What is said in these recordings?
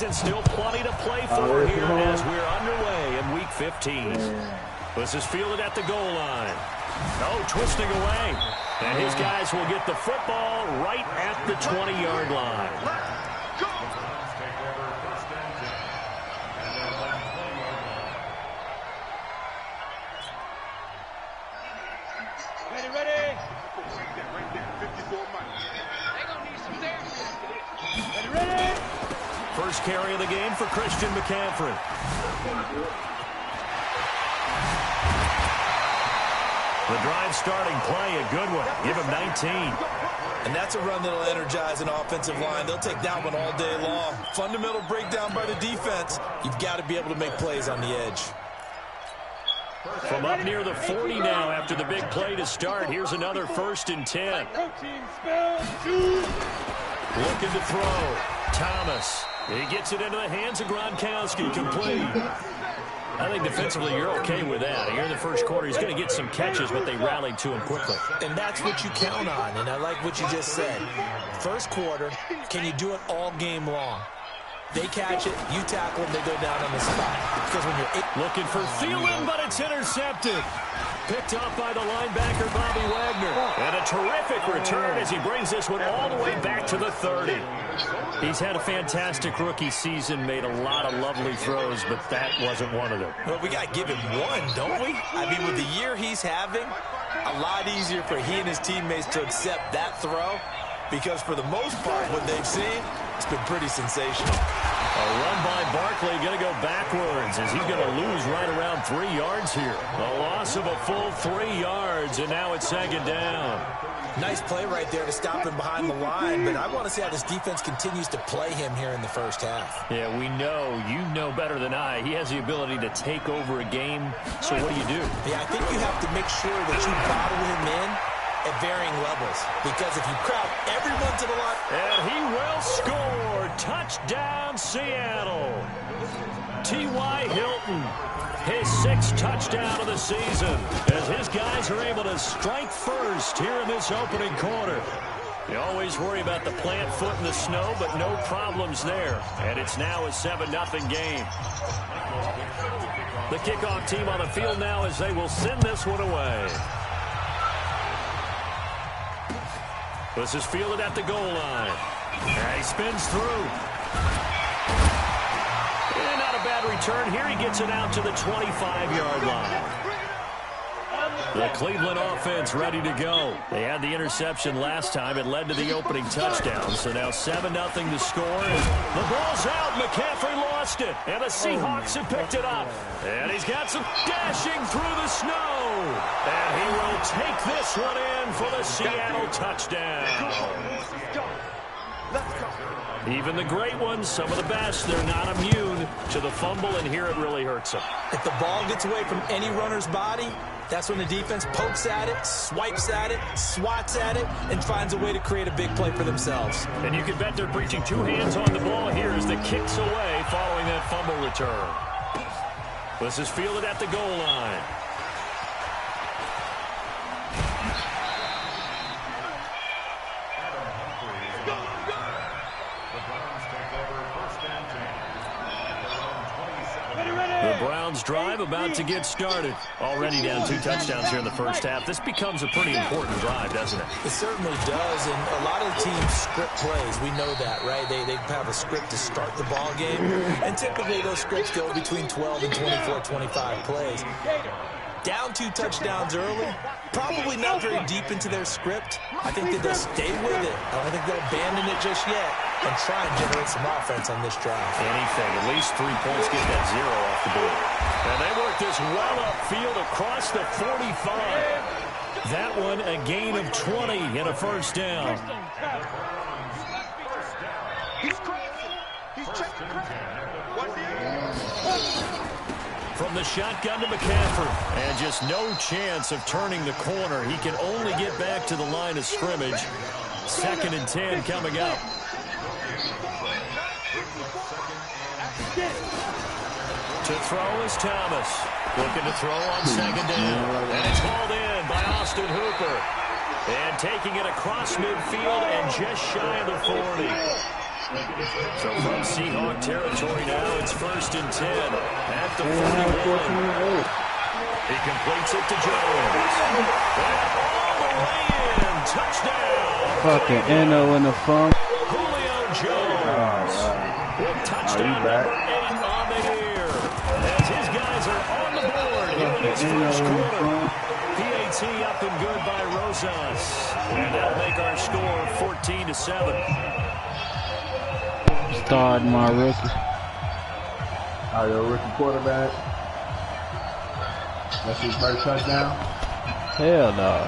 season. Still plenty to play for here as we're underway in Week 15. This is fielded at the goal line. Oh, twisting away. And his guys will get the football right at the 20-yard line. First carry of the game for Christian McCaffrey. The drive starting play, a good one. Give him 19. And that's a run that'll energize an offensive line. They'll take that one all day long. Fundamental breakdown by the defense. You've got to be able to make plays on the edge. From up near the 40 now after the big play to start. Here's another 1st and 10. Looking to throw. Thomas. He gets it into the hands of Gronkowski. Complete. I think defensively you're okay with that. Here in the first quarter, he's going to get some catches, but they rallied to him quickly. And that's what you count on, and I like what you just said. First quarter, can you do it all game long? They catch it, you tackle them, they go down on the spot. Because when you're looking for Thielen, but it's intercepted. Picked up by the linebacker, Bobby Wagner. And a terrific return as he brings this one all the way back to the 30. He's had a fantastic rookie season, made a lot of lovely throws, but that wasn't one of them. Well, we got to give him one, don't we? I mean, with the year he's having, a lot easier for he and his teammates to accept that throw. Because for the most part, what they've seen, it's been pretty sensational. A run by Barkley, going to go backwards as he's going to lose right around 3 yards here. A loss of a full 3 yards, and now it's 2nd down. Nice play right there to stop him behind the line, but I want to see how this defense continues to play him here in the first half. Yeah, we know. You know better than I. He has the ability to take over a game, so what do? Yeah, I think you have to make sure that you bottle him in at varying levels, because if you crowd everyone to the line, and he will score. Touchdown, Seattle. T.Y. Hilton, his 6th touchdown of the season, as his guys are able to strike first here in this opening quarter. You always worry about the plant foot in the snow, but no problems there. And it's now a 7-0 game. The kickoff team on the field now as they will send this one away. This is fielded at the goal line. And he spins through. And not a bad return. Here he gets it out to the 25-yard line. The Cleveland offense ready to go. They had the interception last time. It led to the opening touchdown. So now 7-0 to score. The ball's out. McCaffrey lost it. And the Seahawks have picked it up. And he's got some dashing through the snow. And he will take this one in for the Seattle touchdown. Even the great ones, some of the best, they're not immune to the fumble, and here it really hurts them. If the ball gets away from any runner's body, that's when the defense pokes at it, swipes at it, swats at it, and finds a way to create a big play for themselves. And you can bet they're preaching 2 hands on the ball here as the kicks away following that fumble return. This is fielded at the goal line. The Browns drive about to get started. Already down 2 touchdowns here in the first half. This becomes a pretty important drive, doesn't it? It certainly does, and a lot of the teams script plays. We know that, right? They have a script to start the ball game, and typically those scripts go between 12 and 24, 25 plays. Down 2 touchdowns early, probably not very deep into their script. I think that they'll stay with it. I don't think they'll abandon it just yet and try and generate some offense on this drive. Anything, at least 3 points, get that 0 off the board. And they work this well upfield across the 45. That one a gain of 20 and a first down. From the shotgun to McCaffrey. And just no chance of turning the corner. He can only get back to the line of scrimmage. 2nd and 10 coming up. To throw is Thomas. Looking to throw on 2nd down. And it's hauled in by Austin Hooper. And taking it across midfield and just shy of the 40. So from Seahawk territory now, it's 1st and 10 at the 41. He completes it to Jones. And all the way in. Touchdown. Fucking Eno in the funk. Julio Jones. With touchdown number 8 on the year. As his guys are on the board here in this first quarter. PAT up and good by Rosas. And that'll make our score 14-7. Starting my rookie. Oh, your rookie quarterback. That's his first touchdown? Hell no.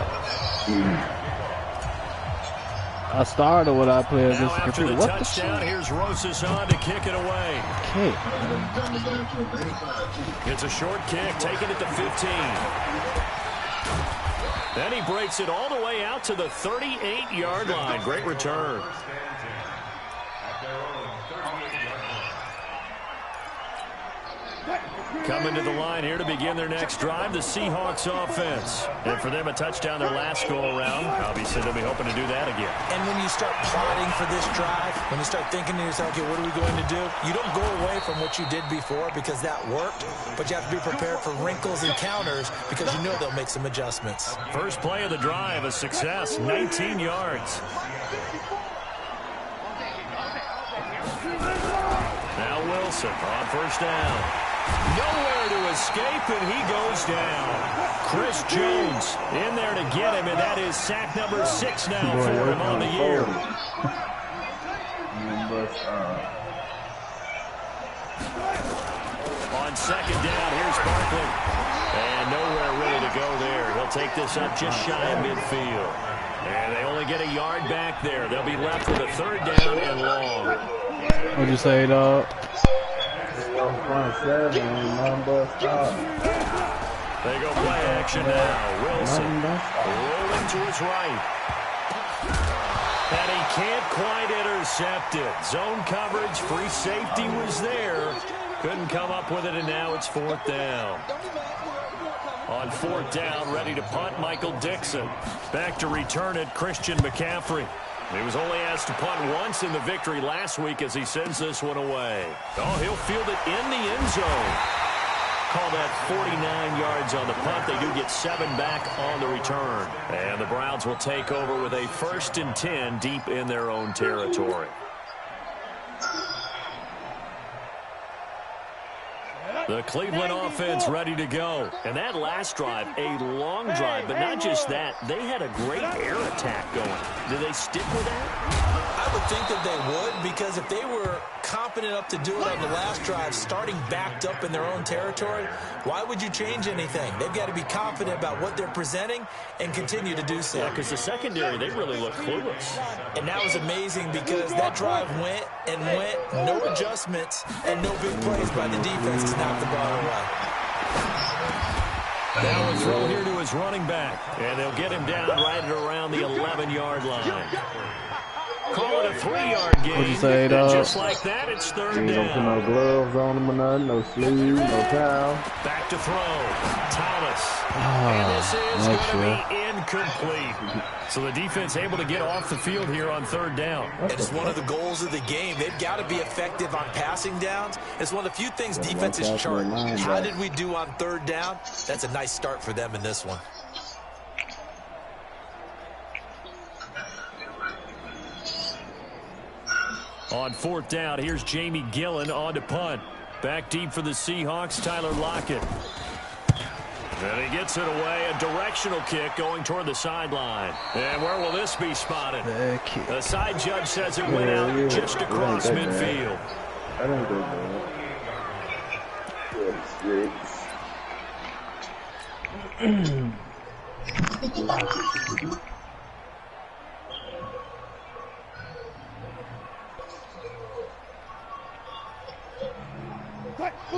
I started when I played Now this after computer. the What touchdown, here's Rosas on to kick it away. the It's a short kick, taking it to 15. Then he breaks it all the way out to the 38-yard line. Great return. Coming to the line here to begin their next drive, the Seahawks offense. And for them, a touchdown their last go-around. Obviously, they'll be hoping to do that again. And when you start plotting for this drive, when you start thinking to yourself, okay, what are we going to do? You don't go away from what you did before because that worked, but you have to be prepared for wrinkles and counters because you know they'll make some adjustments. First play of the drive, a success, 19 yards. Now Wilson on first down. Nowhere to escape, and he goes down. Chris Jones in there to get him, and that is sack number 6 now for him on the year. On second down, here's Barkley. And nowhere really to go there. He'll take this up just shy of midfield. And they only get a yard back there. They'll be left with a 3rd down and long. What'd you say, dog? Front 7, stop. They go play action now. Wilson rolling to his right. And he can't quite intercept it. Zone coverage, free safety was there. Couldn't come up with it, and now it's 4th down. On 4th down, ready to punt, Michael Dixon. Back to return it, Christian McCaffrey. He was only asked to punt once in the victory last week as he sends this one away. Oh, he'll field it in the end zone. Call that 49 yards on the punt. They do get 7 back on the return. And the Browns will take over with a 1st and 10 deep in their own territory. The Cleveland offense ready to go. And that last drive, a long drive, but not just that. They had a great air attack going. Do they stick with that? I would think that they would, because if they were confident enough to do it on the last drive, starting backed up in their own territory, why would you change anything? They've got to be confident about what they're presenting and continue to do so. Yeah, because the secondary, they really look clueless. And that was amazing because that drive went and went, no adjustments, and no big plays by the defense to knock the ball away. Now a throw here to his running back, and they'll get him down right at around the 11-yard line. Call it a 3-yard gain. What'd you say, dog? And just like that, it's 3rd You don't put no down. gloves on him or nothing, no sleeves, no towel. Back to throw. Thomas. And this is nice going to be incomplete. So the defense able to get off the field here on 3rd down. It's one of the goals of the game. They've got to be effective on passing downs. It's one of the few things defenses chart. How did we do on 3rd down? That's a nice start for them in this one. On 4th down, here's Jamie Gillen on to punt. Back deep for the Seahawks, Tyler Lockett. And he gets it away, a directional kick going toward the sideline. And where will this be spotted? The side judge says it went out just across midfield. I don't go bad.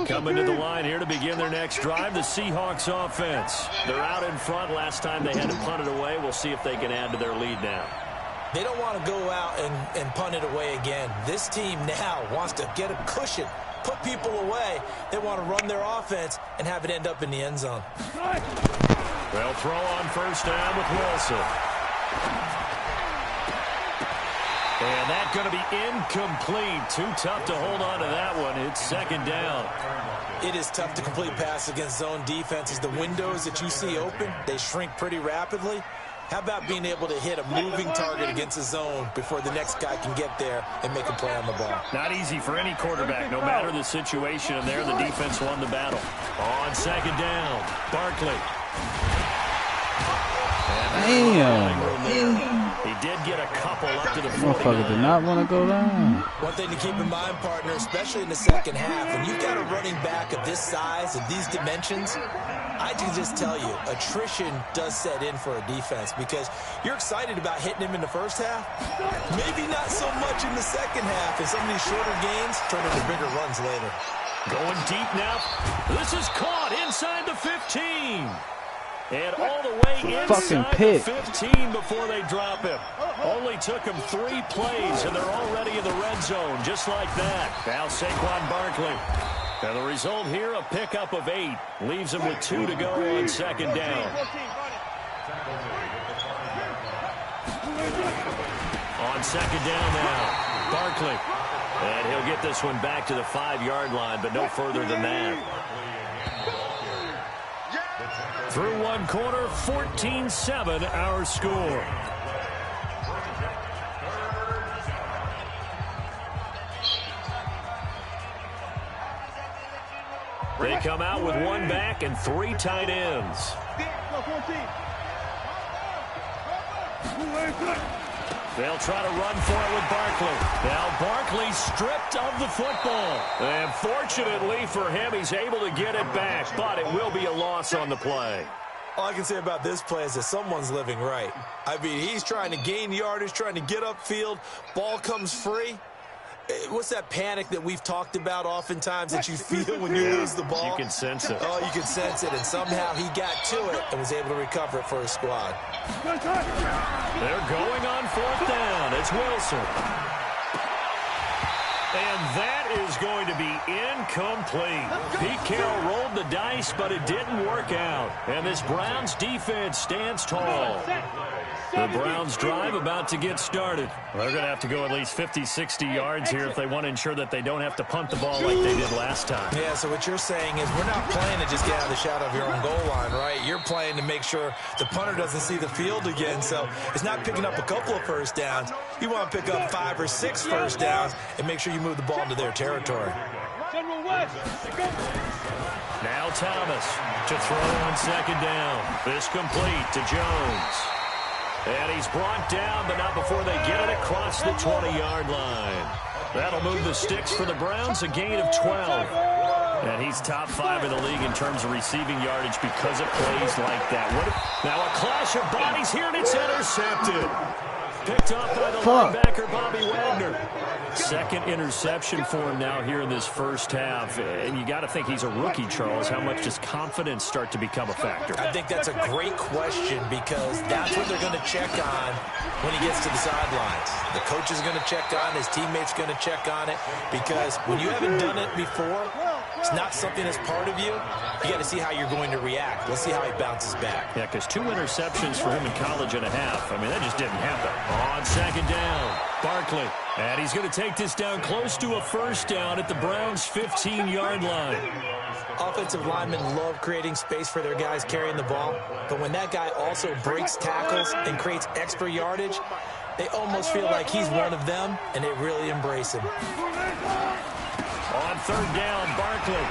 Coming to the line here to begin their next drive, the Seahawks offense. They're out in front. Last time they had to punt it away. We'll see if they can add to their lead now. They don't want to go out and punt it away again. This team now wants to get a cushion, put people away. They want to run their offense and have it end up in the end zone. They'll throw on first down with Wilson. And that's going to be incomplete. Too tough to hold on to that one. It's second down. It is tough to complete passes against zone defenses. The windows that you see open, they shrink pretty rapidly. How about being able to hit a moving target against a zone before the next guy can get there and make a play on the ball? Not easy for any quarterback, no matter the situation. And there, the defense won the battle. On second down, Barkley. Damn. He did get a couple up to the 49. Motherfucker did not want to go down. One thing to keep in mind, partner, especially in the second half, when you've got a running back of this size and these dimensions, I can just tell you, attrition does set in for a defense because you're excited about hitting him in the first half. Maybe not so much in the second half, and some of these shorter gains turn into bigger runs later. Going deep now. This is caught inside the 15. And all the way inside the 15 before they drop him. Only took him 3 plays, and they're already in the red zone, just like that. Now Saquon Barkley. And the result here, a pickup of 8. Leaves him with 2 to go on second down. On second down now, Barkley. And he'll get this one back to the 5-yard line, but no further than that. Through one quarter, 14-7 our score. They come out with 1 back and 3 tight ends. They'll try to run for it with Barkley. Now Barkley stripped of the football. And fortunately for him, he's able to get it back, but it will be a loss on the play. All I can say about this play is that someone's living right. I mean, he's trying to gain yardage, trying to get upfield. Ball comes free. What's that panic that we've talked about oftentimes that you feel when you lose the ball? You can sense it. Oh, you can sense it, and somehow he got to it and was able to recover it for his squad. They're going on 4th down. It's Wilson. And that is going to be incomplete. Pete Carroll rolled the dice, but it didn't work out. And this Browns defense stands tall. The Browns drive about to get started. They're going to have to go at least 50, 60 yards here if they want to ensure that they don't have to punt the ball like they did last time. Yeah, so what you're saying is we're not playing to just get out of the shadow of your own goal line, right? You're playing to make sure the punter doesn't see the field again. So it's not picking up a couple of first downs. You want to pick up 5 or 6 first downs and make sure you move the ball into their territory. Now Thomas to throw on second down. This complete to Jones. And he's brought down, but not before they get it across the 20-yard line. That'll move the sticks for the Browns, a gain of 12. And he's top 5 in the league in terms of receiving yardage because of plays like that. Now a clash of bodies here, and it's intercepted. Picked up by the linebacker, Bobby Wagner. Second interception for him now here in this first half. And you got to think he's a rookie, Charles. How much does confidence start to become a factor? I think that's a great question because that's what they're going to check on when he gets to the sidelines. The coach is going to check on it. His teammates going to check on it because when you haven't done it before, it's not something that's part of you. You got to see how you're going to react. Let's see how he bounces back. Yeah, because 2 interceptions for him in college and a half. I mean, that just didn't happen. On second down, Barkley. And he's going to take this down close to a first down at the Browns' 15-yard line. Offensive linemen love creating space for their guys carrying the ball. But when that guy also breaks tackles and creates extra yardage, they almost feel like he's one of them, and they really embrace him. On third down, Barkley.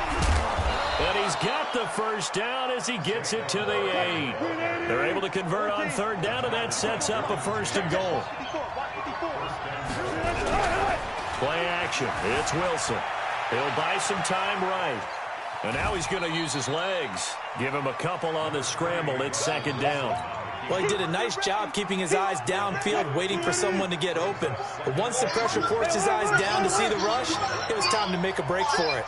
And he's got the first down as he gets it to the 8. They're able to convert on third down, and that sets up a 1st and goal. Play action. It's Wilson. He'll buy some time right. And now he's going to use his legs. Give him a couple on the scramble. It's second down. Well, he did a nice job keeping his eyes downfield, waiting for someone to get open. But once the pressure forced his eyes down to see the rush, it was time to make a break for it.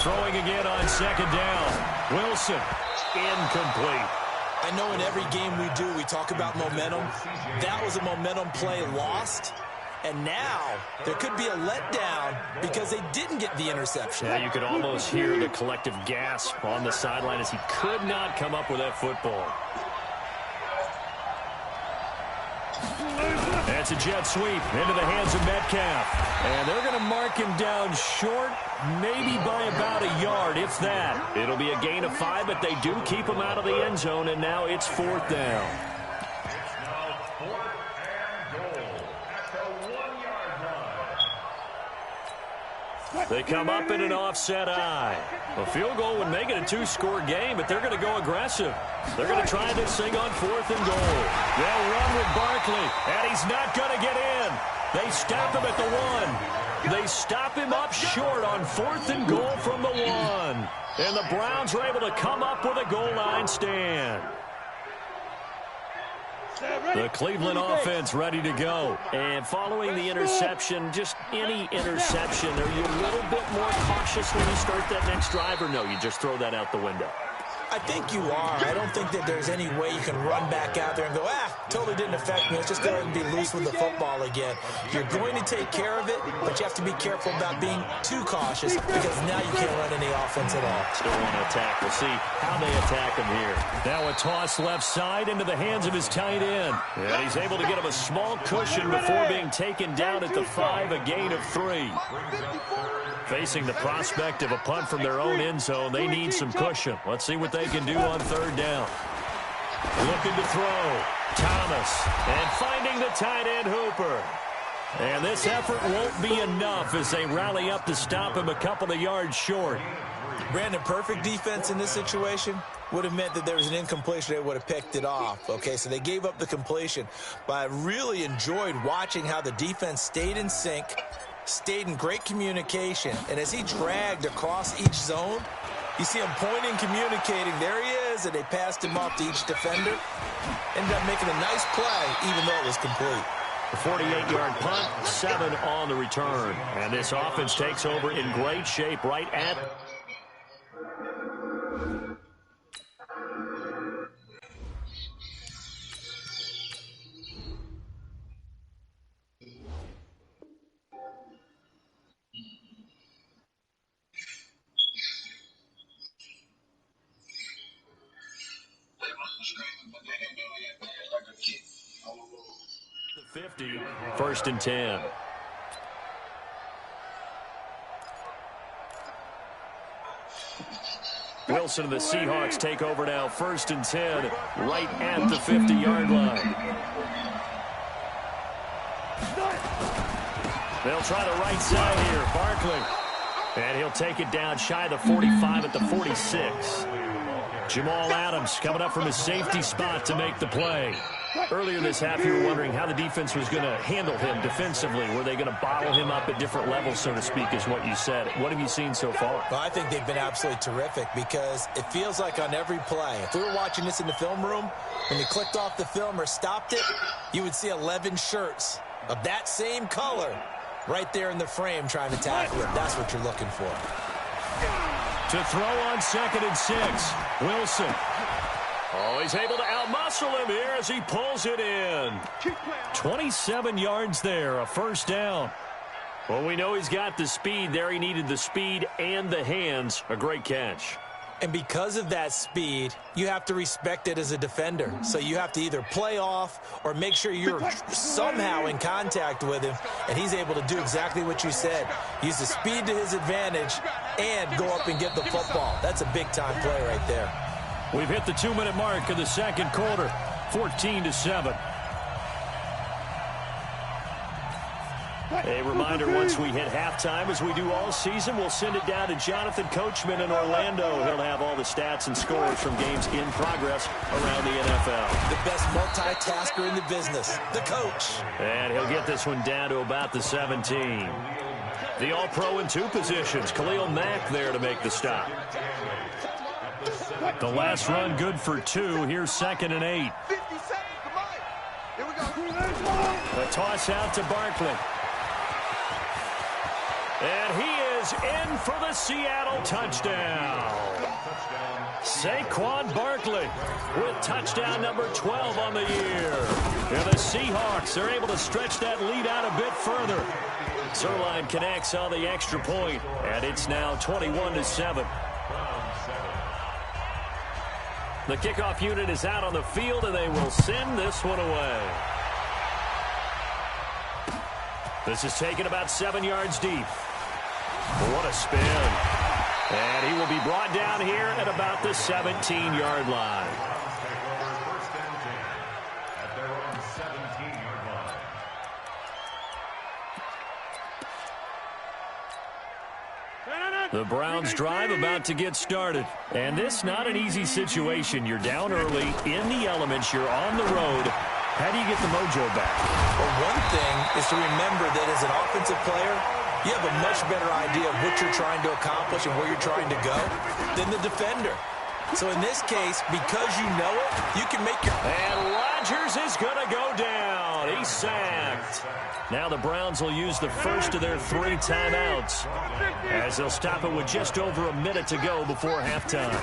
Throwing again on second down. Wilson, incomplete. I know in every game we do, we talk about momentum. That was a momentum play lost. And now there could be a letdown because they didn't get the interception. Yeah, you could almost hear the collective gasp on the sideline as he could not come up with that football. That's a jet sweep into the hands of Metcalf. And they're going to mark him down short, maybe by about a yard, if that. It'll be a gain of 5, but they do keep him out of the end zone, and now it's 4th down. They come up in an offset eye. A field goal would make it a 2-score game, but they're going to go aggressive. They're going to try this thing on 4th and goal. They'll run with Barkley, and he's not going to get in. They stop him at the 1. They stop him up short on 4th and goal from the 1. And the Browns are able to come up with a goal line stand. The Cleveland offense ready to go. And following the interception, just any interception, are you a little bit more cautious when you start that next drive, or no, you just throw that out the window? I think you are. I don't think that there's any way you can run back out there and go, totally didn't affect me. Let's just go ahead and be loose with the football again. You're going to take care of it, but you have to be careful about being too cautious because now you can't run any offense at all. Still want to attack. We'll see how they attack him here. Now a toss left side into the hands of his tight end. And he's able to get him a small cushion before being taken down at the 5, a gain of 3. Facing the prospect of a punt from their own end zone, they need some cushion. Let's see what they can do on 3rd down. Looking to throw. Thomas. And finding the tight end, Hooper. And this effort won't be enough as they rally up to stop him a couple of yards short. Brandon, perfect defense in this situation would have meant that there was an incompletion. They would have picked it off. Okay, so they gave up the completion. But I really enjoyed watching how the defense stayed in sync, stayed in great communication. And as he dragged across each zone, you see him pointing, communicating. There he is, and they passed him off to each defender. Ended up making a nice play, even though it was complete. A 48-yard punt, 7 on the return. And this offense takes over in great shape right at... the 50, 1st and 10. Wilson and the Seahawks take over now, 1st and 10, right at the 50-yard line. They'll try the right side here, Barkley. And he'll take it down shy of the 45 at the 46. Jamal Adams coming up from his safety spot to make the play. Earlier this half, you were wondering how the defense was going to handle him defensively. Were they going to bottle him up at different levels, so to speak, is what you said. What have you seen so far? Well, I think they've been absolutely terrific because it feels like on every play, if we were watching this in the film room, when you clicked off the film or stopped it, you would see 11 shirts of that same color right there in the frame trying to tackle him. That's what you're looking for. To throw on 2nd and 6, Wilson. Oh, he's able to outmuscle him here as he pulls it in. 27 yards there, a 1st down. Well, we know he's got the speed there. He needed the speed and the hands. A great catch. And because of that speed, you have to respect it as a defender. So you have to either play off or make sure you're somehow in contact with him. And he's able to do exactly what you said. Use the speed to his advantage and go up and get the football. That's a big-time play right there. We've hit the 2-minute mark of the 2nd quarter, 14-7. A reminder, once we hit halftime, as we do all season, we'll send it down to Jonathan Coachman in Orlando. He'll have all the stats and scores from games in progress around the NFL. The best multitasker in the business, the coach. And he'll get this one down to about the 17. The All-Pro in 2 positions. Khalil Mack there to make the stop. The last run good for 2. Here's 2nd and 8. A toss out to Barkley. And he is in for the Seattle touchdown. Saquon Barkley with touchdown number 12 on the year. And the Seahawks are able to stretch that lead out a bit further. Zuerlein connects on the extra point, and it's now 21-7. The kickoff unit is out on the field, and they will send this one away. This is taken about 7 yards deep. What a spin. And he will be brought down here at about the 17-yard line. The Browns drive about to get started. And this not an easy situation. You're down early, in the elements, you're on the road. How do you get the mojo back? Well, one thing is to remember that as an offensive player, you have a much better idea of what you're trying to accomplish and where you're trying to go than the defender. So in this case, because you know it, you can make your... And Rodgers is going to go down. He's sacked. Now the Browns will use the first of their 3 timeouts as they'll stop it with just over a minute to go before halftime.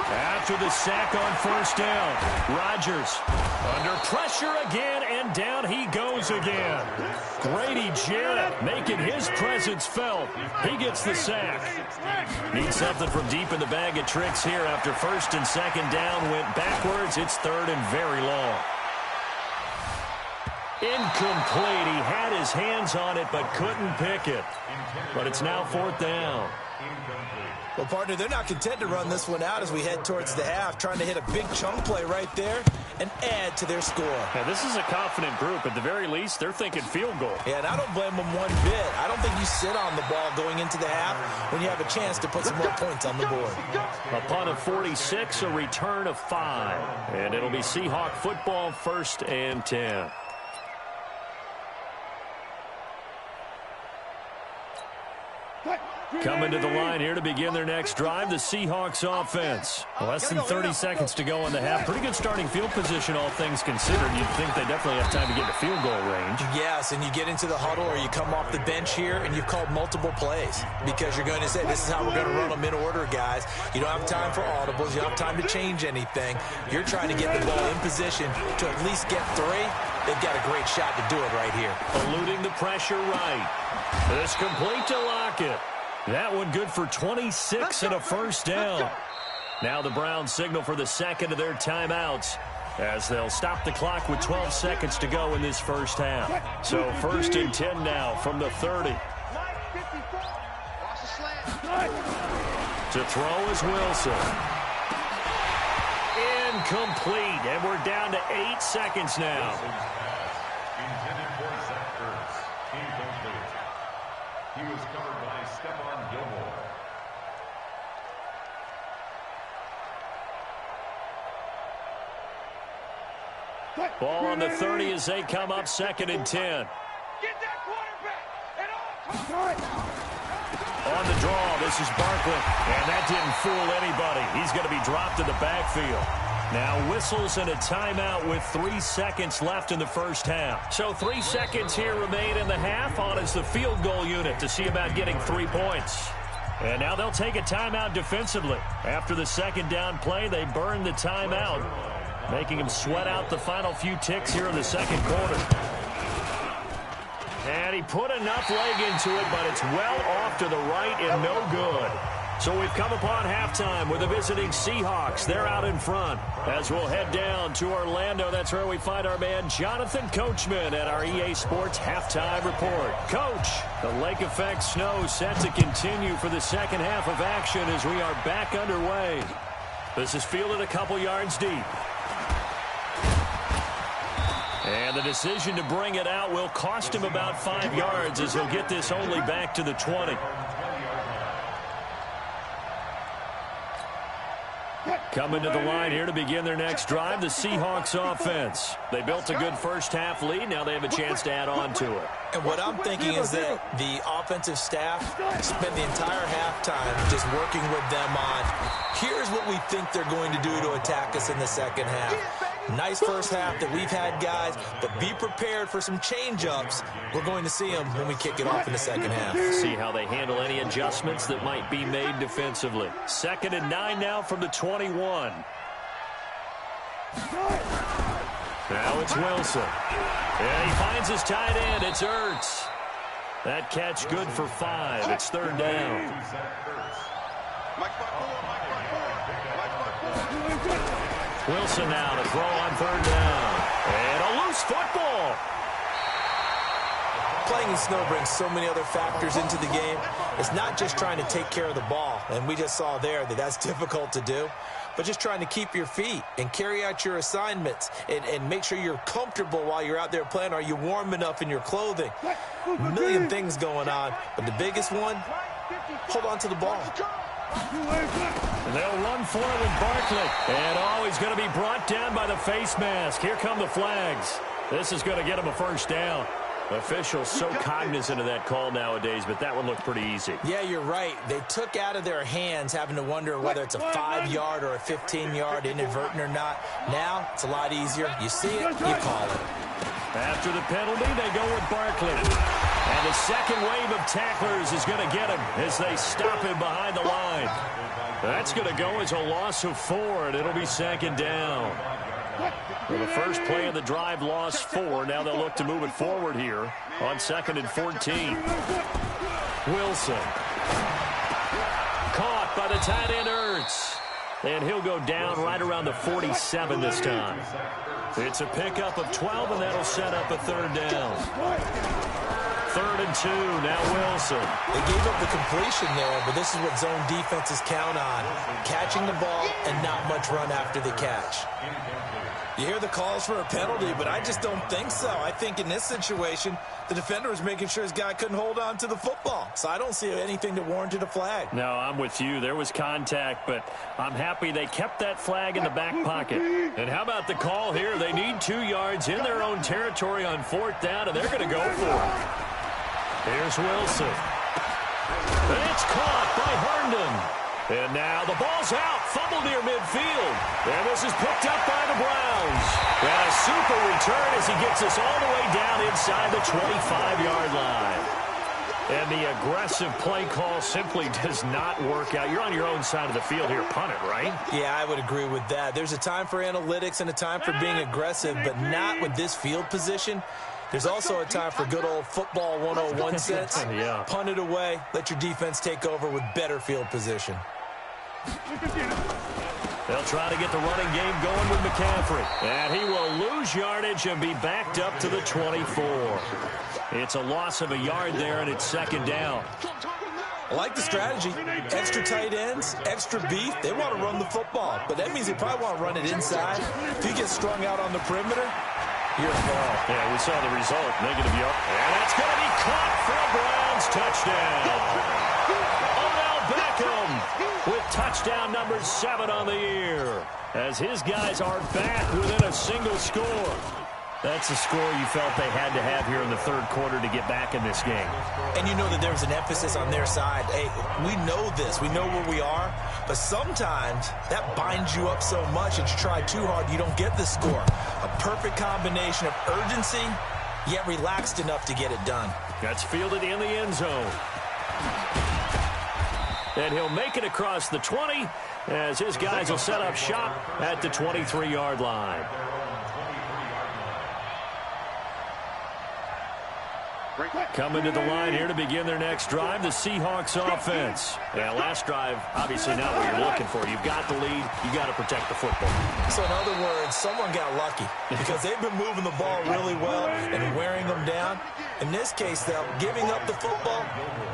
After the sack on first down, Rodgers under pressure again, and down he goes again. Grady Jarrett making his presence felt. He gets the sack. Needs something from deep in the bag of tricks here after first and second down went backwards. It's third and very long. Incomplete. He had his hands on it but couldn't pick it. But it's now fourth down. Well, partner, they're not content to run this one out as we head towards the half, trying to hit a big chunk play right there and add to their score. Yeah, this is a confident group. At the very least, they're thinking field goal. Yeah, and I don't blame them one bit. I don't think you sit on the ball going into the half when you have a chance to put some more points on the board. A punt of 46, a return of 5. And it'll be Seahawk football, 1st and 10. Coming to the line here to begin their next drive, the Seahawks offense. Less than 30 seconds to go in the half. Pretty good starting field position, all things considered. You'd think they definitely have time to get to field goal range. Yes, and you get into the huddle or you come off the bench here and you've called multiple plays because you're going to say, this is how we're going to run them in order, guys. You don't have time for audibles. You don't have time to change anything. You're trying to get the ball in position to at least get 3. They've got a great shot to do it right here. Eluding the pressure right. This complete to Lockett. That one good for 26 and a first down. Now the Browns signal for the second of their timeouts as they'll stop the clock with 12 seconds to go in this first half. So 1st and 10 now from the 30. To throw is Wilson. Incomplete, and we're down to 8 seconds now. Intended for Zach Ertz. Incomplete. He was covered by Stephon Gilmore. Ball on the 30 as they come up 2nd and 10. Get that quarterback. On the draw, this is Barkley, and that didn't fool anybody. He's going to be dropped in the backfield. Now whistles and a timeout with 3 seconds left in the first half. So 3 seconds here remain in the half. On is the field goal unit to see about getting 3 points. And now they'll take a timeout defensively. After the second down play, they burn the timeout, making them sweat out the final few ticks here in the second quarter. And he put enough leg into it, but it's well off to the right and no good. So we've come upon halftime with the visiting Seahawks. They're out in front. As we'll head down to Orlando, that's where we find our man Jonathan Coachman at our EA Sports Halftime Report. Coach, the lake effect snow set to continue for the second half of action as we are back underway. This is fielded a couple yards deep. And the decision to bring it out will cost him about 5 yards as he'll get this only back to the 20. Coming to the line here to begin their next drive, the Seahawks offense. They built a good first half lead. Now they have a chance to add on to it. And what I'm thinking is that the offensive staff spent the entire halftime just working with them on, here's what we think they're going to do to attack us in the second half. Nice first half that we've had, guys, but be prepared for some change-ups. We're going to see them when we kick it off in the second half. See how they handle any adjustments that might be made defensively. 2nd and 9 now from the 21. Now it's Wilson. And he finds his tight end. It's Ertz. That catch good for 5. It's 3rd down. Wilson now to throw on 3rd down. And a loose football. playing in snow brings so many other factors into the game. It's not just trying to take care of the ball, and we just saw there that that's difficult to do, but just trying to keep your feet and carry out your assignments and make sure you're comfortable while you're out there playing. Are you warm enough in your clothing? A million things going on, but the biggest one, hold on to the ball. And they'll run for it with Barkley. And, he's going to be brought down by the face mask. Here come the flags. This is going to get him a first down. Officials so cognizant of that call nowadays, but that one looked pretty easy. Yeah, you're right. They took out of their hands having to wonder whether it's a 5-yard or a 15-yard, inadvertent or not. Now, it's a lot easier. You see it, you call it. After the penalty, they go with Barkley. And the second wave of tacklers is going to get him as they stop him behind the line. That's going to go as a loss of 4, and it'll be second down. Well, the first play of the drive lost 4. Now they'll look to move it forward here on 2nd and 14. Wilson. Caught by the tight end Ertz. And he'll go down right around the 47 this time. It's a pickup of 12, and that'll set up a third down. 3rd and 2, now Wilson. They gave up the completion there, but this is what zone defenses count on. Catching the ball and not much run after the catch. You hear the calls for a penalty, but I just don't think so. I think in this situation, the defender was making sure his guy couldn't hold on to the football. So I don't see anything that warranted a flag. No, I'm with you. There was contact, but I'm happy they kept that flag in the back pocket. And how about the call here? They need 2 yards in their own territory on 4th down, and they're going to go for it. Here's Wilson. And it's caught by Herndon. And now the ball's out. Fumble near midfield. And this is picked up by the Browns. And a super return as he gets us all the way down inside the 25-yard line. And the aggressive play call simply does not work out. You're on your own side of the field here. Punt it, right? Yeah, I would agree with that. There's a time for analytics and a time for being aggressive, but not with this field position. There's also a time for good old football 101 sense. Yeah. Punt it away. Let your defense take over with better field position. They'll try to get the running game going with McCaffrey. And he will lose yardage and be backed up to the 24. It's a loss of a yard there, and it's 2nd down. I like the strategy. Extra tight ends, extra beef. They want to run the football, but that means they probably want to run it inside. If you get strung out on the perimeter, you're a ball. Yeah, we saw the result. Negative yard. And that's going to be caught for a Browns touchdown. Odell Beckham with touchdown number 7 on the year, as his guys are back within a single score. That's a score you felt they had to have here in the 3rd quarter to get back in this game. And you know that there was an emphasis on their side. Hey, we know this. We know where we are. But sometimes that binds you up so much that you try too hard, you don't get the score. A perfect combination of urgency, yet relaxed enough to get it done. That's fielded in the end zone. And he'll make it across the 20 as his guys will set up shop at the 23-yard line. Coming to the line here to begin their next drive, the Seahawks offense. Yeah, last drive, obviously not what you're looking for. You've got the lead. You've got to protect the football. So in other words, someone got lucky because they've been moving the ball really well and wearing them down. In this case, though, giving up the football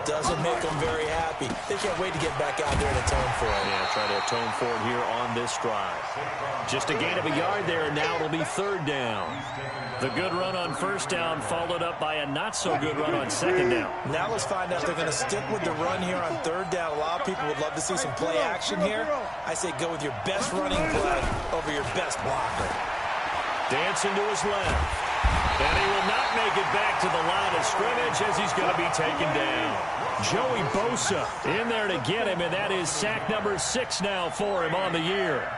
doesn't make them very happy. They can't wait to get back out there and atone for it. Yeah, try to atone for it here on this drive. Just a gain of a yard there, and now it'll be 3rd down. The good run on 1st down followed up by a not-so-good run on 2nd down. Now let's find out if they're going to stick with the run here on 3rd down. A lot of people would love to see some play action here. I say go with your best running play over your best blocker. Dancing to his left. And he will not make it back to the line of scrimmage as he's going to be taken down. Joey Bosa in there to get him, and that is sack number 6 now for him on the year.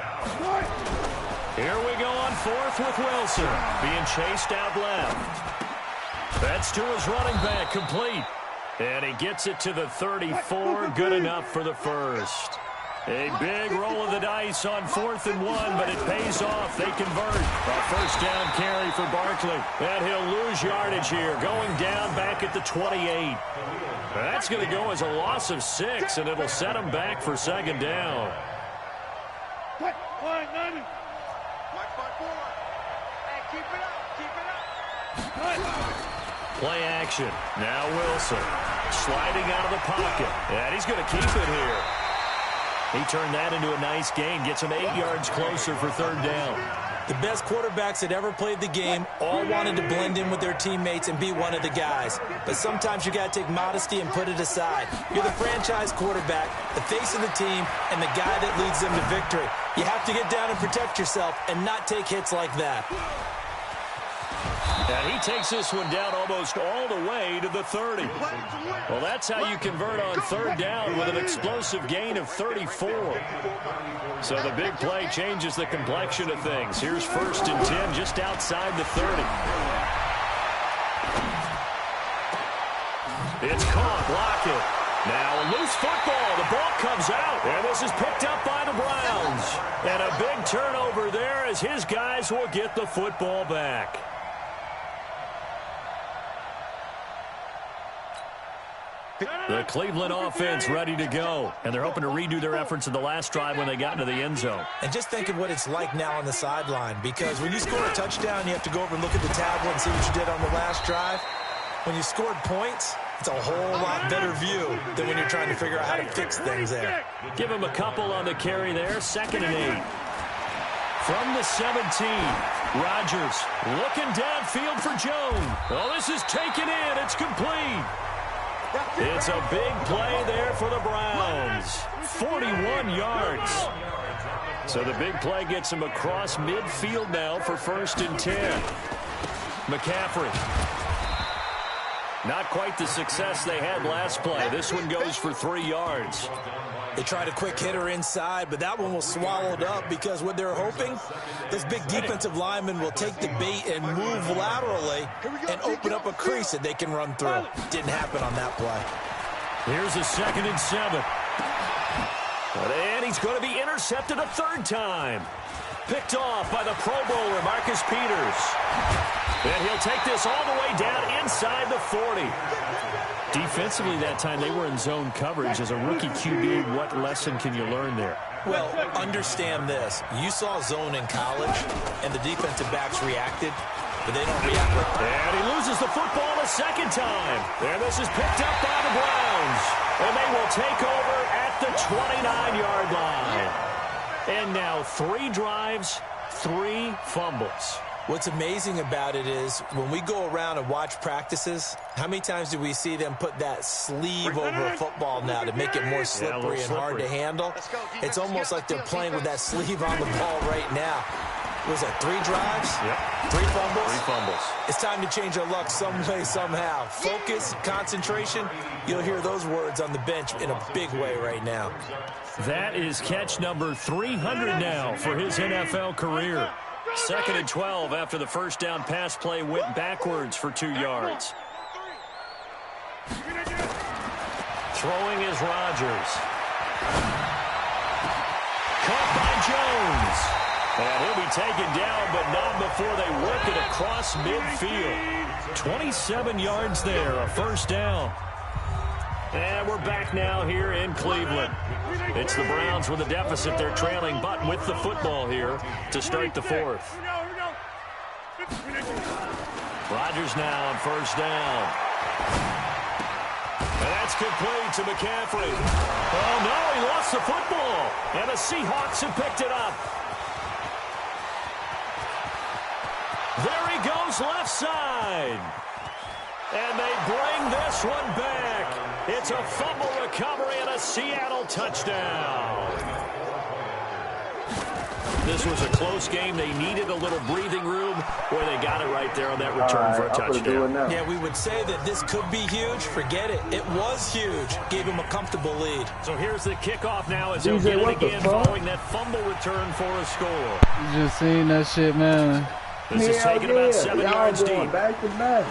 Here we go on 4th with Wilson, being chased out left. That's to his running back, complete. And he gets it to the 34, good enough for the first. A big roll of the dice on 4th and 1, but it pays off. They convert. A 1st down carry for Barkley. And he'll lose yardage here, going down back at the 28. That's going to go as a loss of 6, and it'll set him back for 2nd down. Play action. Now Wilson sliding out of the pocket. And he's going to keep it here. He turned that into a nice gain. Gets him 8 yards closer for third down. The best quarterbacks that ever played the game all wanted to blend in with their teammates and be one of the guys. But sometimes you got to take modesty and put it aside. You're the franchise quarterback, the face of the team, and the guy that leads them to victory. You have to get down and protect yourself and not take hits like that. And he takes this one down almost all the way to the 30. Well, that's how you convert on third down with an explosive gain of 34. So the big play changes the complexion of things. Here's 1st and 10 just outside the 30. It's caught. Lockett. Now a loose football. The ball comes out. And this is picked up by the Browns. And a big turnover there as his guys will get the football back. The Cleveland offense ready to go. And they're hoping to redo their efforts in the last drive when they got into the end zone. And just think of what it's like now on the sideline. Because when you score a touchdown, you have to go over and look at the tablet and see what you did on the last drive. When you scored points, it's a whole lot better view than when you're trying to figure out how to fix things there. Give him a couple on the carry there. 2nd and 8. From the 17, Rodgers looking downfield for Jones. Oh, this is taken in. It's complete. It's a big play there for the Browns. 41 yards. So the big play gets him across midfield now for 1st and 10. McCaffrey. Not quite the success they had last play. This one goes for 3 yards. They tried a quick hitter inside, but that one was swallowed up because what they're hoping, this big defensive lineman will take the bait and move laterally and open up a crease that they can run through. Didn't happen on that play. Here's a 2nd and 7. And he's going to be intercepted a 3rd time. Picked off by the Pro Bowler, Marcus Peters. And he'll take this all the way down inside the 40. Defensively that time, they were in zone coverage. As a rookie QB, what lesson can you learn there? Well, understand this. You saw zone in college, and the defensive backs reacted, but they don't react like that. And he loses the football a 2nd time. And this is picked up by the Browns. And they will take over at the 29-yard line. And now 3 drives, 3 fumbles. What's amazing about it is when we go around and watch practices, how many times do we see them put that sleeve over a football now to make it more slippery and hard to handle? It's almost like they're playing with that sleeve on the ball right now. Was that 3 drives? Yep. 3 fumbles? 3 fumbles. It's time to change our luck some way, somehow. Focus, concentration, you'll hear those words on the bench in a big way right now. That is catch number 300 now for his NFL career. 2nd and 12 after the 1st down pass play went backwards for 2 yards. Throwing is Rodgers. Caught by Jones. And he'll be taken down, but not before they work it across midfield. 27 yards there, a 1st down. And we're back now here in Cleveland. It's the Browns with a deficit. They're trailing, but with the football here to start the 4th. Rodgers now on 1st down. And that's complete to McCaffrey. Oh, no, he lost the football. And the Seahawks have picked it up. There he goes left side. And they bring this one back. It's a fumble recovery and a Seattle touchdown. This was a close game. They needed a little breathing room. Boy, they got it right there on that return for a touchdown. Yeah, we would say that this could be huge. Forget it. It was huge. Gave him a comfortable lead. So here's the kickoff now as they'll get it again following that fumble return for a score. You just seen that shit, man. This is taken about 7 yards deep. Back to back.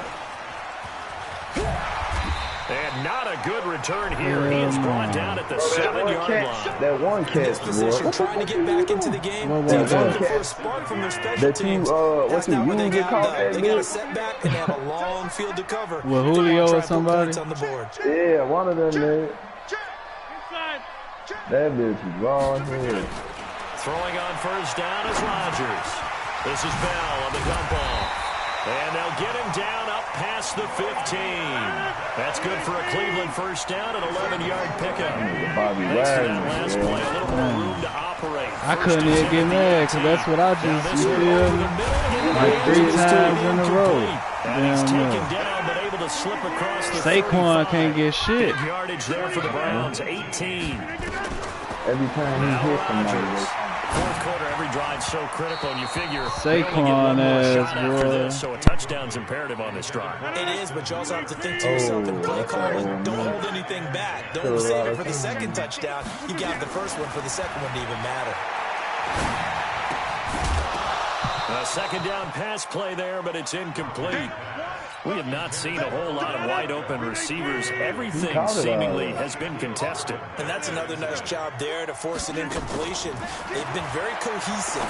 And not a good return here. He is brought down at the 7-yard line. That one catch, This position, trying to get back into the game. Teams looking for a spark from their special teams. That's not what they got, though. They got a setback, and they have a long field to cover. Well, Julio or somebody? On the board. Yeah, one of them, man. That bitch is wrong here. Throwing on 1st down is Rodgers. This is Bell on the dump off. And they'll get him down up past the 15. That's good for a Cleveland first down, an 11-yard pickup. Bobby Thanks to that Wagner, last play, a little more room to operate. I couldn't even get mad because that's what I just, you feel me? Like 3 times in a row. And he's Damn taken well. down, but able to slip across the Saquon 35. can't get shit. Big yardage there for the Browns, 18. Every time he hits somebody, Fourth quarter, every drive so critical, and you figure Saquon you only get one more ass, shot after boy. this, so a touchdown's imperative on this drive. It is, but you also have to think to yourself in play calling, don't hold anything back. Don't save it for the second touchdown. You got the first one for the second one to even matter. A second down pass play there, but it's incomplete. We have not seen a whole lot of wide-open receivers. Everything seemingly has been contested. And that's another nice job there to force an incompletion. They've been very cohesive,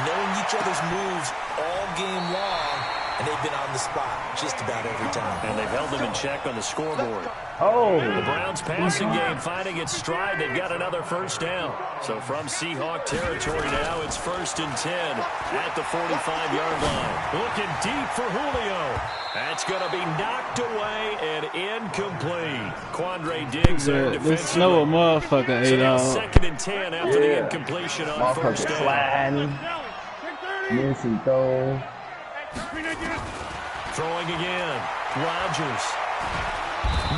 knowing each other's moves all game long, and they've been on the spot just about every time. And they've held them in check on the scoreboard. oh, The Browns passing game finding its stride. They've got another first down. So from Seahawk territory now, it's 1st and 10 at the 45-yard line. Looking deep for Julio. That's going to be knocked away and incomplete. Quandre Diggs there This defensively. snow a motherfucker So ate now off. 2nd and 10 after the Yeah. incompletion on first motherfucker down. sliding, missing throw. Throwing again. Rodgers.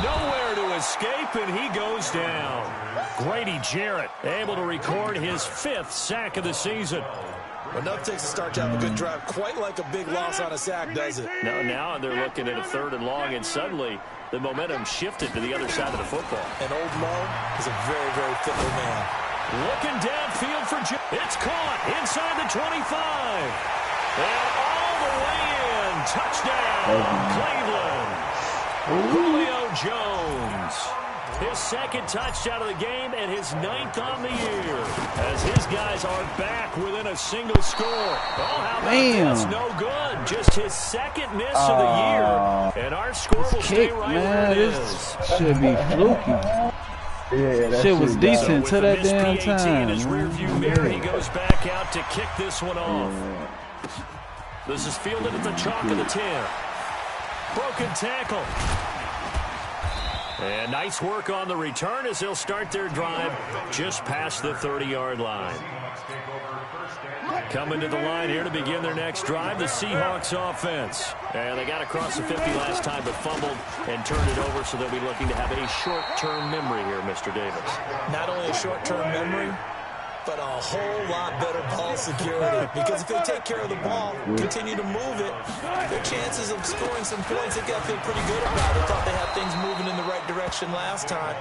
Nowhere to escape, and he goes down. Grady Jarrett able to record his 5th sack of the season. Enough takes to start to have a good drive, quite like a big loss on a sack, does it? Now they're looking at a 3rd and long, and suddenly the momentum shifted to the other side of the football. And old Mo is a very, very fickle man. Looking downfield for it's caught inside the 25. And all the way in. Touchdown, Cleveland. Julio Jones. His 2nd touchdown of the game and his 9th on the year. As his guys are back within a single score. Oh, how about this? No good. Just his 2nd miss of the year. And our score will stay Kick, right man. where it This is. should be fluky. Yeah, that Shit was got- decent With to the that missed damn PAT in time. his rearview mirror, he goes back out to kick this one off. This is fielded at the chalk of the 10. Broken tackle. And nice work on the return as they'll start their drive just past the 30-yard line. Coming to the line here to begin their next drive, the Seahawks offense. And they got across the 50 last time but fumbled and turned it over, so they'll be looking to have a short-term memory here, Mr. Davis. Not only a short-term memory, but a whole lot better ball security. Because if they take care of the ball, continue to move it, their chances of scoring some points, they got to feel pretty good about it. Thought they had things moving in the right direction last time.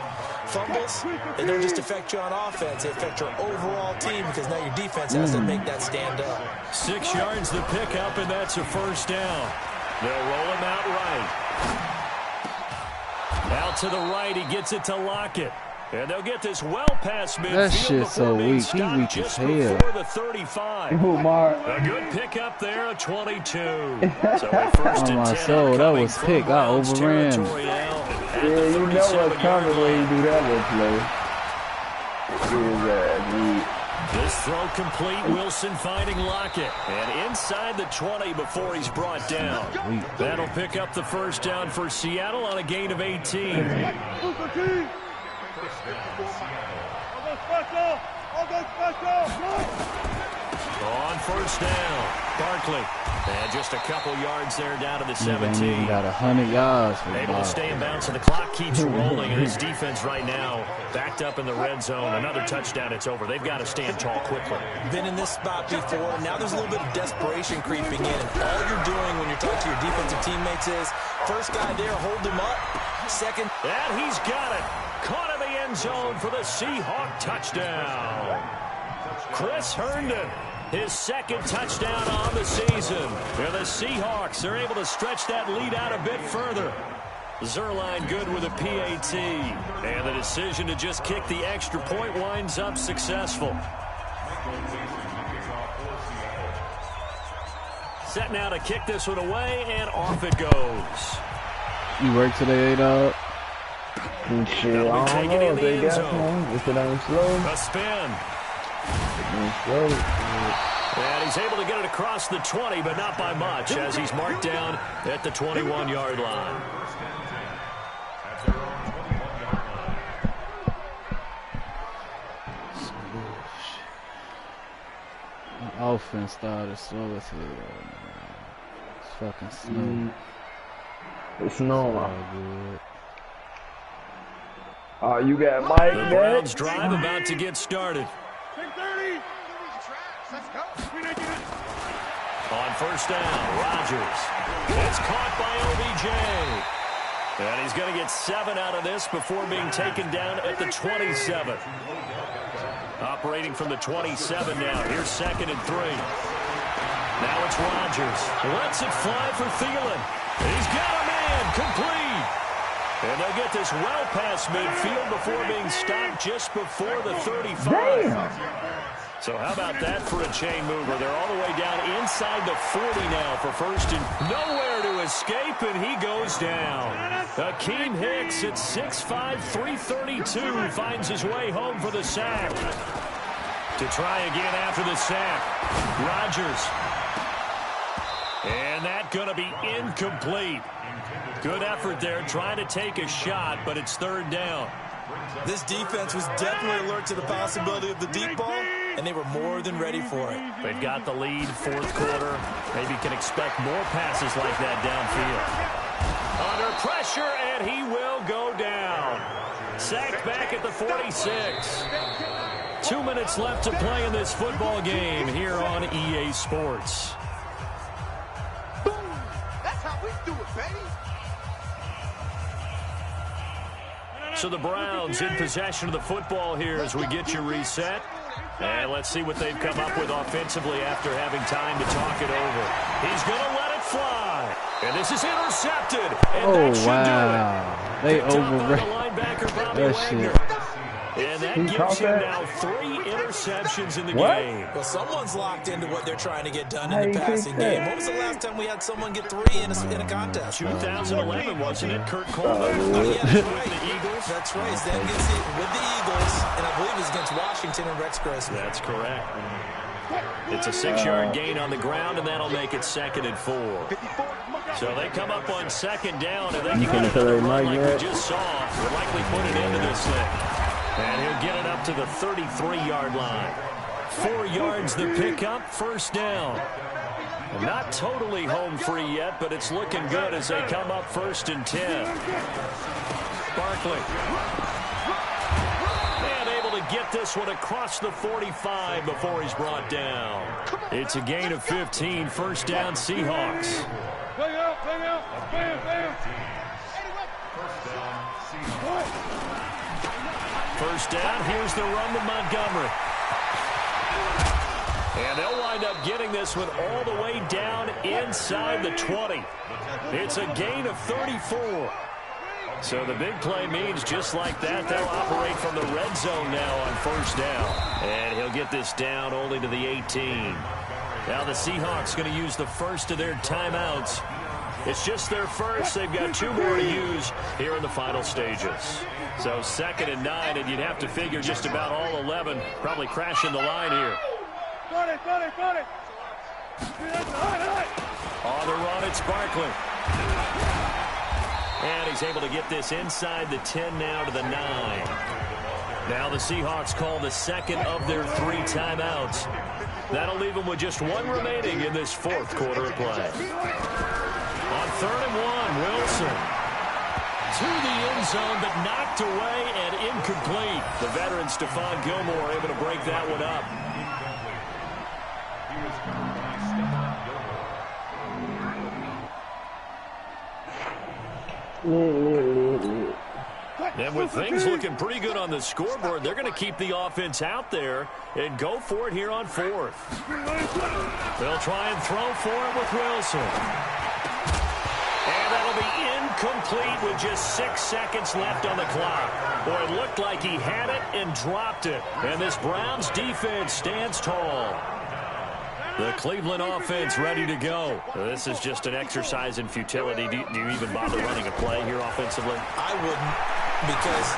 Fumbles, they don't just affect you on offense, they affect your overall team because now your defense has to make that stand up. 6 yards the pickup, and that's a first down. They'll roll him out right. Out to the right, he gets it to Lockett. And they'll get this well past midfield. That shit so being weak. He stopped weak as just hell. before the 35. Who, Mark? A good pickup there, a 22. So a first Oh, and my 10 soul, that coming was from pick. I Browns overran. territory now at Yeah, the you know what's 37-yard coming when you line. do that little play. This throw complete. Wilson finding Lockett. And inside the 20 before he's brought down. That'll pick up the first down for Seattle on a gain of 18. On first down, Barkley. And just a couple yards there down to the Nigga ain't 17. even got 100 yards for the Able to ball. stay in bounds, and the clock keeps rolling. And his defense right now backed up in the red zone. Another touchdown, it's over. They've got to stand tall quickly. Been in this spot before. Now there's a little bit of desperation creeping in. And all you're doing when you're talking to your defensive teammates is, first guy there, hold him up. Second. And he's got it. Caught in the end zone for the Seahawk touchdown. Chris Herndon, his 2nd touchdown on the season. And the Seahawks are able to stretch that lead out a bit further. Zerline good with a PAT. And the decision to just kick the extra point winds up successful. Set now to kick this one away, and off it goes. You work today, dog? Shit, I don't know if they got one. If it ain't slow, A spin. it ain't slow. And he's able to get it across the 20, but not by much, as he's marked down at the 21-yard line. Offense started slow as hell. It's fucking snow. It's snowing. All good. Oh, you got Mike The back? Browns drive about to get started. On first down, Rodgers. It's caught by OBJ. And he's going to get 7 out of this before being taken down at the 27. Operating from the 27 now. Here's 2nd and 3. Now it's Rodgers. Lets it fly for Thielen. He's got a man. Complete. And they'll get this well past midfield before being stopped just before the 35. Damn. So how about that for a chain mover? They're all the way down inside the 40 now for first and nowhere to escape, and he goes down. Akeem Hicks at 6'5", 332 finds his way home for the sack. To try again after the sack, Rodgers. And that going to be incomplete. Good effort there trying to take a shot, but it's 3rd down. This defense was definitely alert to the possibility of the deep ball, and they were more than ready for it. They've got the lead, 4th quarter. Maybe can expect more passes like that downfield. Under pressure, and he will go down. Sacked back at the 46. 2 minutes left to play in this football game here on EA Sports. That's how we do it, baby. So the Browns in possession of the football here as we get you reset. And let's see what they've come up with offensively after having time to talk it over. He's going to let it fly. And this is intercepted. And that should do it. They overrated that shit. And that gives him now 3 interceptions in the game. Well, someone's locked into what they're trying to get done in the passing game. When was the last time we had someone get 3 in a contest? 2011, wasn't it? Kurt Coleman Yeah, that's with right. the Eagles. That's right. Then gets it with the Eagles, and I believe it's against Washington and Rex Grossman. That's correct. It's a 6-yard gain on the ground, and that'll make it 2nd and 4. So they come up on 2nd down, and they can get another run like we just saw. Would likely put an end to this thing. And he'll get it up to the 33-yard line. 4 yards the pickup, 1st down. Not totally home free yet, but it's looking good as they come up 1st and 10. Barkley. And able to get this one across the 45 before he's brought down. It's a gain of 15, 1st down Seahawks. First down, here's the run to Montgomery. And they'll wind up getting this one all the way down inside the 20. It's a gain of 34. So the big play means just like that, they'll operate from the red zone now on 1st down. And he'll get this down only to the 18. Now the Seahawks going to use the first of their timeouts. It's just their first. They've got 2 more to use here in the final stages. So 2nd and 9, and you'd have to figure just about all 11 probably crashing the line here. Got it. On the run, it's Barkley. And he's able to get this inside the 10 now to the 9. Now the Seahawks call the 2nd of their 3 timeouts. That'll leave them with just 1 remaining in this 4th quarter of play. On 3rd and 1, Wilson. To the end zone, but knocked away and incomplete. The veteran Stephon Gilmore able to break that one up. And with things looking pretty good on the scoreboard, they're going to keep the offense out there and go for it here on 4th. They'll try and throw for it with Wilson. And that'll be incomplete with just 6 seconds left on the clock. Boy, it looked like he had it and dropped it. And this Browns defense stands tall. The Cleveland offense ready to go. This is just an exercise in futility. Do you even bother running a play here offensively? I wouldn't, because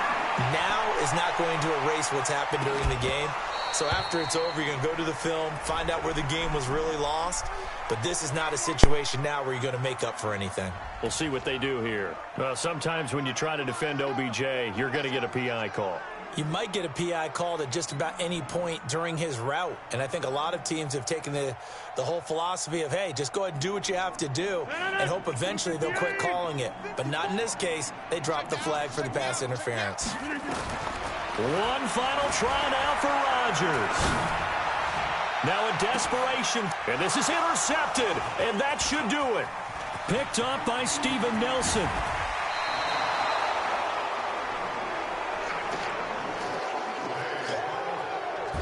now is not going to erase what's happened during the game. So after it's over, you're going to go to the film, find out where the game was really lost. But this is not a situation now where you're going to make up for anything. We'll see what they do here. Sometimes when you try to defend OBJ, you're going to get a PI call. You might get a PI called at just about any point during his route. And I think a lot of teams have taken the whole philosophy of, hey, just go ahead and do what you have to do and hope eventually they'll quit calling it. But not in this case. They dropped the flag for the pass interference. One final try now for Rodgers. Now in desperation, and this is intercepted, and that should do it. Picked up by Steven Nelson.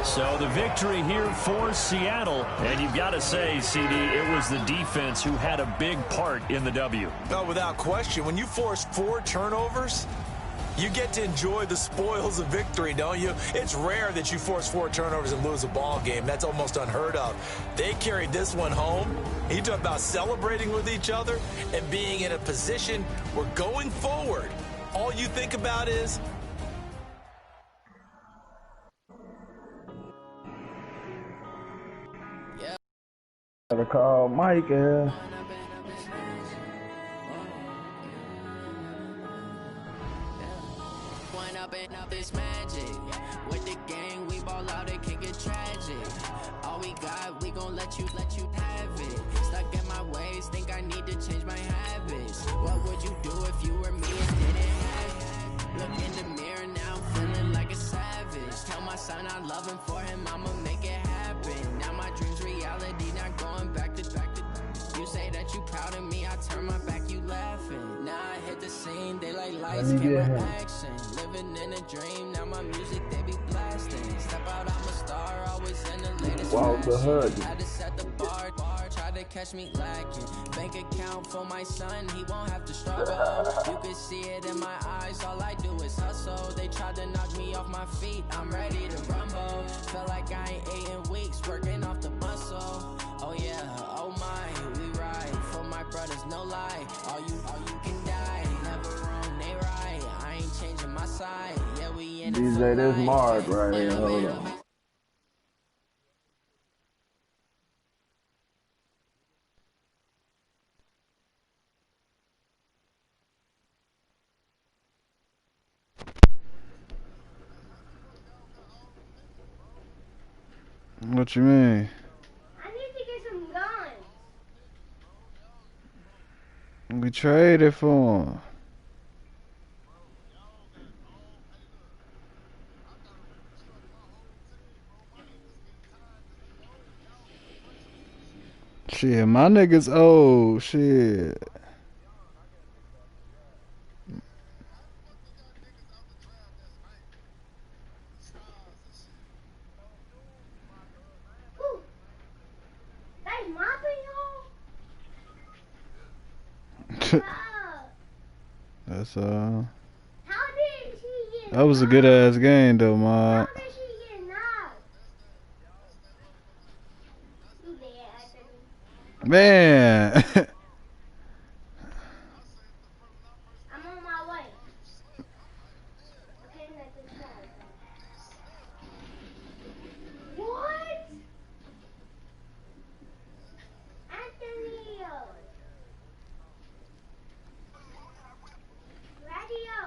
So the victory here for Seattle. And you've got to say, CD, it was the defense who had a big part in the W. No, without question. When you force 4 turnovers, you get to enjoy the spoils of victory, don't you? It's rare that you force 4 turnovers and lose a ball game. That's almost unheard of. They carried this one home. You talk about celebrating with each other and being in a position where going forward, all you think about is, Gotta call Mike. Point up and up this magic. With the gang, we ball out, it can get tragic. All we got, we gon' let you have it. Stuck in my ways, think I need to change my habits. What would you do if you were me and didn't have it? Look in the mirror now, feeling like a savage. Tell my son I love him, for him I'ma make it happen. Now my dreams reality, not going back to. You say that you proud of me, I turn my back, you laughing. Now I hit the scene, they like lights, camera, action. Living in a dream, now my music, they be blasting. Step out, I'm a star, always in the latest fashion. Had to set the bar, try to catch me lacking. Bank account for my son, he won't have to struggle. You can see it in my eyes, all I do is hustle. They tried to knock me off my feet, I'm ready to rumble. Felt like I ain't ate in weeks, working off the muscle. Oh yeah, oh my, we ride for my brothers, no lie. All you can die, never wrong, they right. I ain't changing my side, yeah, we in it DJ, for this life. Mark right here. Hold on. What you mean? I need to get some guns. We traded for him. Shit, my niggas old. Shit. Ooh, they mopping y'all? That's How did she get that was a good ass game though, ma. How did she get knocked? You dead, Anthony. Man. I'm on my way. Okay, let this go. What? Anthony. Radio.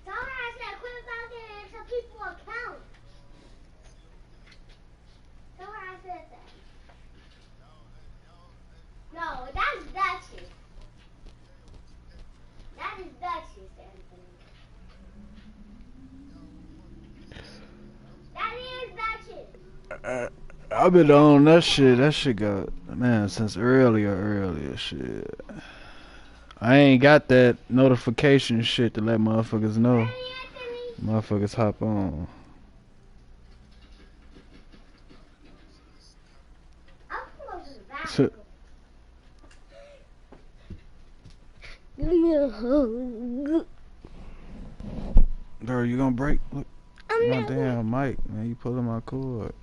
Tell her I said quit about there so people will count. Tell her I said that. No, that's Duchess. That is Duchess, Anthony. That is Duchess. I've been on that shit. That shit got, man, since earlier shit. I ain't got that notification shit to let motherfuckers know. Hey, Anthony. Motherfuckers hop on. I'm going to the bathroom. Girl, you gonna break? Look, I'm my not damn mic, man. You pulling my cord.